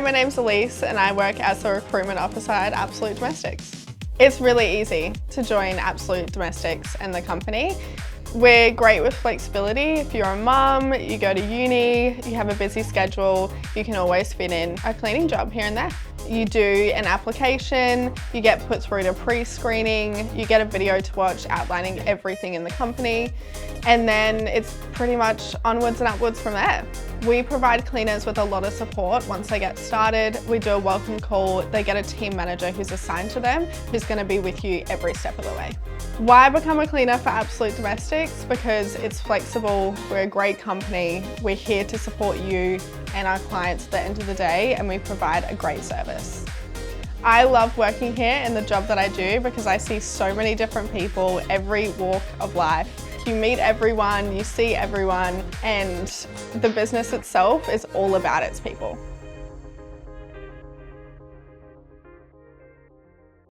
Hi, my name's Elisse and I work as the recruitment officer at Absolute Domestics. It's really easy to join Absolute Domestics and the company. We're great with flexibility. If you're a mum, you go to uni, you have a busy schedule, you can always fit in a cleaning job here and there. You do an application, you get put through to pre-screening, you get a video to watch outlining everything in the company, and then it's pretty much onwards and upwards from there. We provide cleaners with a lot of support once they get started. We do a welcome call, they get a team manager who's assigned to them, who's going to be with you every step of the way. Why become a cleaner for Absolute Domestics? Because it's flexible, we're a great company, we're here to support you and our clients at the end of the day, and we provide a great service. I love working here and the job that I do because I see so many different people, every walk of life. You meet everyone, you see everyone, and the business itself is all about its people.